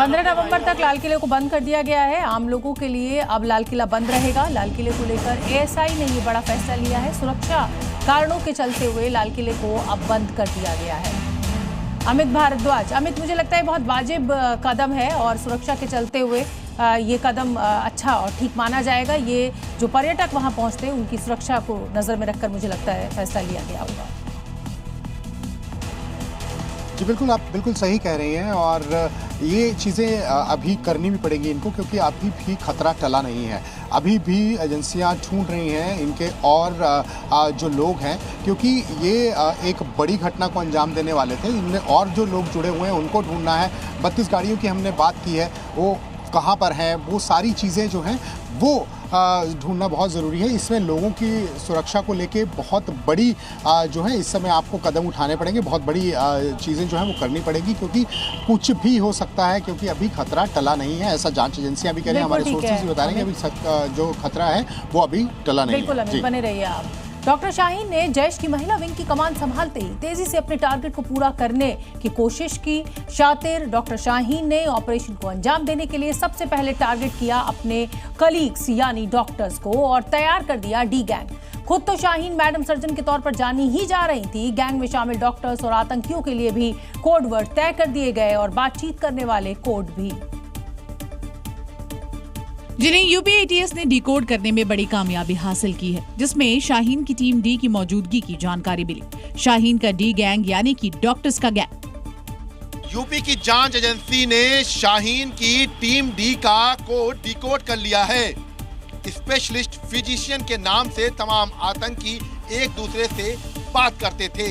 15 नवंबर तक लाल किले को बंद कर दिया गया है। आम लोगों के लिए अब लाल किला बंद रहेगा। लाल किले को लेकर एएसआई ने ये बड़ा फैसला लिया है। सुरक्षा कारणों के चलते हुए लाल किले को अब बंद कर दिया गया है। अमित भारद्वाज, अमित, मुझे लगता है बहुत वाजिब कदम है और सुरक्षा के चलते हुए ये कदम अच्छा और ठीक माना जाएगा। ये जो पर्यटक वहां पहुंचते हैं उनकी सुरक्षा को नजर में रखकर मुझे लगता है फैसला लिया गया होगा। जी बिल्कुल, आप बिल्कुल सही कह रही हैं और ये चीज़ें अभी करनी भी पड़ेंगी इनको, क्योंकि अभी भी खतरा टला नहीं है। अभी भी एजेंसियां ढूंढ रही हैं इनके और जो लोग हैं, क्योंकि ये एक बड़ी घटना को अंजाम देने वाले थे। इनमें और जो लोग जुड़े हुए हैं उनको ढूंढना है। 32 गाड़ियों की हमने बात की है, वो कहाँ पर हैं, वो सारी चीज़ें जो हैं वो ढूंढना बहुत ज़रूरी है। इसमें लोगों की सुरक्षा को लेके बहुत बड़ी जो है इस समय आपको कदम उठाने पड़ेंगे। बहुत बड़ी चीज़ें जो हैं वो करनी पड़ेगी, क्योंकि कुछ भी हो सकता है, क्योंकि अभी खतरा टला नहीं है। ऐसा जांच एजेंसियां भी कह रही हैं, हमारे सोर्सेज भी बता रहे हैं कि अभी जो खतरा है वो अभी टला नहीं है। बिल्कुल अमित, बने रहिए आप। डॉक्टर शाहीन ने जैश की महिला विंग की कमान संभालते ही तेजी से अपने टारगेट को पूरा करने की कोशिश की। शातिर डॉक्टर शाहीन ने ऑपरेशन को अंजाम देने के लिए सबसे पहले टारगेट किया अपने कलीग्स यानी डॉक्टर्स को और तैयार कर दिया डी गैंग। खुद तो शाहीन मैडम सर्जन के तौर पर जानी ही जा रही थी। गैंग में शामिल डॉक्टर्स और आतंकियों के लिए भी कोड वर्ड तय कर दिए गए और बातचीत करने वाले कोड भी, जिन्हें यूपी एटीएस ने डिकोड करने में बड़ी कामयाबी हासिल की है, जिसमें शाहीन की टीम डी की मौजूदगी की जानकारी मिली। शाहीन का डी गैंग यानी कि डॉक्टर्स का गैंग। यूपी की जांच एजेंसी ने शाहीन की टीम डी का कोड डिकोड कर लिया है। स्पेशलिस्ट फिजिशियन के नाम से तमाम आतंकी एक दूसरे से बात करते थे।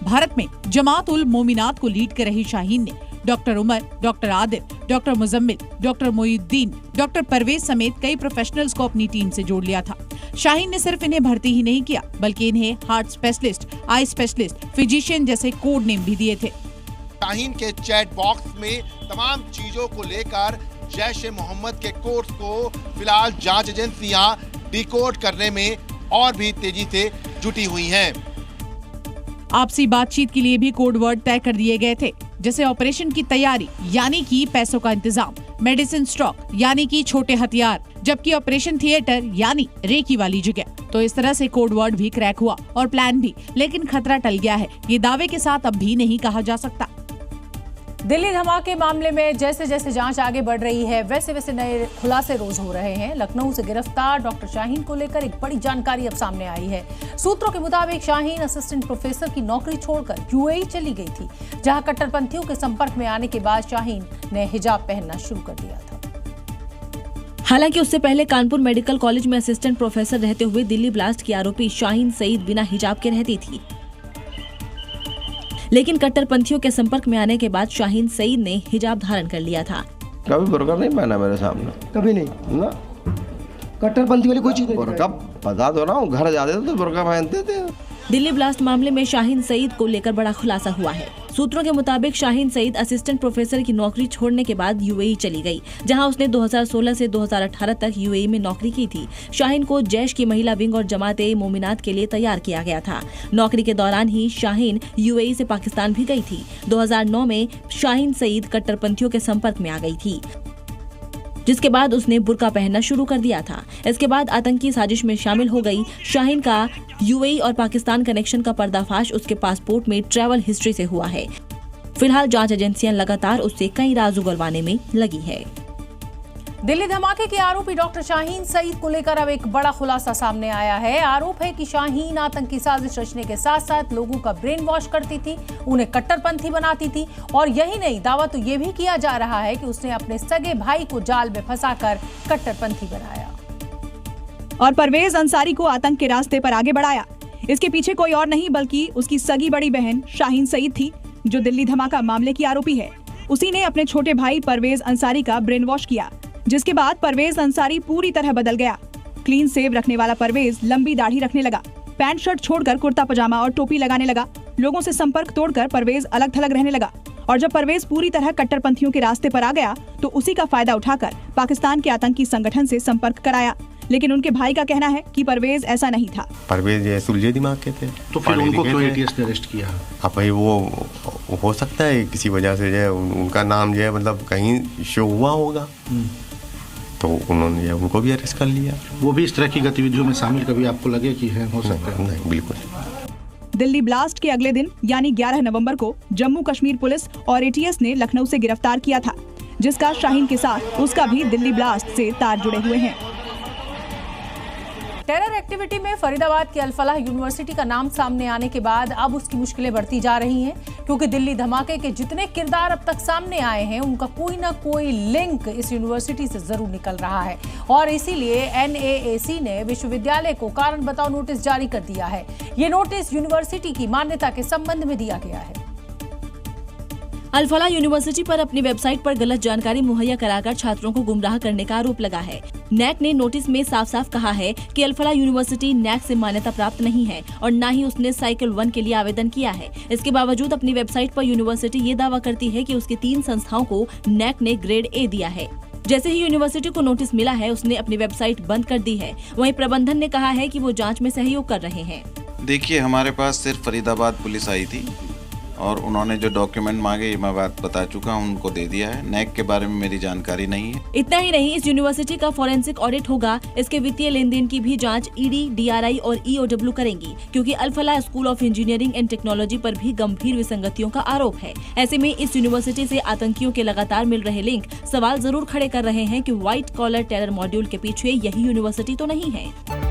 भारत में जमात उल मोमिनात को लीड कर रही शाहीन ने doctor Umar, doctor Adil, doctor Muzammil, doctor Moinuddin, doctor Parvez समेत कई प्रोफेशनल्स को अपनी टीम से जोड़ लिया था। शाहीन ने सिर्फ इन्हें भर्ती ही नहीं किया, बल्कि इन्हें heart specialist, eye specialist, physician जैसे कोड नेम भी दिए थे। शाहीन के चैट बॉक्स में तमाम चीजों को लेकर जैश ए मोहम्मद के कोर्स को फिलहाल जांच एजेंसियां डिकोड करने में और भी तेजी से जुटी हुई हैं। आपसी बातचीत के लिए भी कोड वर्ड तय कर दिए गए थे, जैसे ऑपरेशन की तैयारी यानी कि पैसों का इंतजाम, मेडिसिन स्टॉक यानी कि छोटे हथियार, जबकि ऑपरेशन थिएटर यानी रेकी वाली जगह। तो इस तरह से कोड वर्ड भी क्रैक हुआ और प्लान भी, लेकिन खतरा टल गया है, ये दावे के साथ अब भी नहीं कहा जा सकता। दिल्ली धमाके मामले में जैसे जैसे जांच आगे बढ़ रही है वैसे वैसे नए खुलासे रोज हो रहे हैं। लखनऊ से गिरफ्तार डॉक्टर शाहीन को लेकर एक बड़ी जानकारी अब सामने आई है। सूत्रों के मुताबिक शाहीन असिस्टेंट प्रोफेसर की नौकरी छोड़कर यूएई चली गई थी, जहां कट्टरपंथियों के संपर्क में आने के बाद शाहीन ने हिजाब पहनना शुरू कर दिया था। हालांकि उससे पहले कानपुर मेडिकल कॉलेज में असिस्टेंट प्रोफेसर रहते हुए दिल्ली ब्लास्ट की आरोपी शाहीन सईद बिना हिजाब के रहती थी, लेकिन कट्टरपंथियों के संपर्क में आने के बाद शाहीन सईद ने हिजाब धारण कर लिया था। कभी बुर्का नहीं पहना मेरे सामने, कभी नहीं ना। कट्टरपंथी वाली कोई चीज नहीं। बुर्का बता दो ना, घर जाते थे तो बुर्का पहनते थे। दिल्ली ब्लास्ट मामले में शाहीन सईद को लेकर बड़ा खुलासा हुआ है। सूत्रों के मुताबिक शाहीन सईद असिस्टेंट प्रोफेसर की नौकरी छोड़ने के बाद यूएई चली गई, जहां उसने 2016 से 2018 तक यूएई में नौकरी की थी। शाहीन को जैश की महिला विंग और जमात-ए मोमिनात के लिए तैयार किया गया था। नौकरी के दौरान ही शाहीन यूएई से पाकिस्तान भी गई थी। 2009 में शाहीन सईद कट्टरपंथियों के संपर्क में आ गई थी, जिसके बाद उसने बुर्का पहनना शुरू कर दिया था। इसके बाद आतंकी साजिश में शामिल हो गई। शाहीन का यूएई और पाकिस्तान कनेक्शन का पर्दाफाश उसके पासपोर्ट में ट्रैवल हिस्ट्री से हुआ है। फिलहाल जांच एजेंसियां लगातार उससे कई राज उगलवाने में लगी है। दिल्ली धमाके के आरोपी डॉक्टर शाहीन सईद को लेकर अब एक बड़ा खुलासा सामने आया है। आरोप है कि शाहीन आतंकी साजिश रचने के साथ साथ लोगों का ब्रेन वॉश करती थी, उन्हें कट्टरपंथी बनाती थी और यही नहीं, दावा तो ये भी किया जा रहा है कि उसने अपने सगे भाई को जाल में फंसाकर कट्टरपंथी बनाया और परवेज अंसारी को आतंक के रास्ते पर आगे बढ़ाया। इसके पीछे कोई और नहीं बल्कि उसकी सगी बड़ी बहन शाहीन सईद थी, जो दिल्ली धमाका मामले की आरोपी है। उसी ने अपने छोटे भाई परवेज अंसारी का ब्रेन वॉश किया, जिसके बाद परवेज अंसारी पूरी तरह बदल गया। क्लीन सेव रखने वाला परवेज लंबी दाढ़ी रखने लगा, पैंट शर्ट छोड़कर कुर्ता पजामा और टोपी लगाने लगा। लोगों से संपर्क तोड़कर परवेज अलग थलग रहने लगा और जब परवेज पूरी तरह कट्टरपंथियों के रास्ते पर आ गया तो उसी का फायदा उठाकर पाकिस्तान के आतंकी संगठन से संपर्क कराया। लेकिन उनके भाई का कहना है कि परवेज ऐसा नहीं था। परवेज ये सुलझे दिमाग के थे। तो फिर उनको क्यों एटीएस ने अरेस्ट किया? अब भाई वो हो सकता है किसी वजह से जो है उनका नाम जो है मतलब कहीं शो हुआ होगा, तो उन्होंने उनको भी अरेस्ट कर लिया। वो भी इस तरह की गतिविधियों में शामिल कभी आपको लगे कि है हो सकता है? नहीं, बिल्कुल। दिल्ली ब्लास्ट के अगले दिन यानी 11 नवंबर को जम्मू कश्मीर पुलिस और एटीएस ने लखनऊ से गिरफ्तार किया था, जिसका शाहीन के साथ उसका भी दिल्ली ब्लास्ट से तार जुड़े हुए हैं। टेरर एक्टिविटी में फरीदाबाद की अल-फलाह यूनिवर्सिटी का नाम सामने आने के बाद अब उसकी मुश्किलें बढ़ती जा रही हैं, क्योंकि दिल्ली धमाके के जितने किरदार अब तक सामने आए हैं उनका कोई ना कोई लिंक इस यूनिवर्सिटी से जरूर निकल रहा है, और इसीलिए NAAC ने विश्वविद्यालय को कारण बताओ नोटिस जारी कर दिया है। ये नोटिस यूनिवर्सिटी की मान्यता के संबंध में दिया गया है। अल-फलाह यूनिवर्सिटी पर अपनी वेबसाइट पर गलत जानकारी मुहैया कराकर छात्रों को गुमराह करने का आरोप लगा है। नैक ने नोटिस में साफ साफ कहा है कि अल-फलाह यूनिवर्सिटी नैक से मान्यता प्राप्त नहीं है और न ही उसने साइकिल 1 के लिए आवेदन किया है। इसके बावजूद अपनी वेबसाइट पर यूनिवर्सिटी ये दावा करती है कि उसकी 3 संस्थाओं को नैक ने ग्रेड A दिया है। जैसे ही यूनिवर्सिटी को नोटिस मिला है, उसने अपनी वेबसाइट बंद कर दी है। वहीं प्रबंधन ने कहा है कि वो जाँच में सहयोग कर रहे हैं। देखिए, हमारे पास सिर्फ फरीदाबाद पुलिस आई थी और उन्होंने जो डॉक्यूमेंट मांगे ये मैं बात बता चुका हूँ, उनको दे दिया है। नैक के बारे में मेरी जानकारी नहीं है। इतना ही नहीं, इस यूनिवर्सिटी का फॉरेंसिक ऑडिट होगा। इसके वित्तीय लेन देन की भी जांच ED, DRI और EOW करेंगी, क्योंकि Al-Falah school of engineering and technology पर भी गंभीर विसंगतियों का आरोप है। ऐसे में इस यूनिवर्सिटी से आतंकियों के लगातार मिल रहे लिंक सवाल जरूर खड़े कर रहे हैं कि व्हाइट कॉलर टेरर मॉड्यूल के पीछे यही यूनिवर्सिटी तो नहीं है।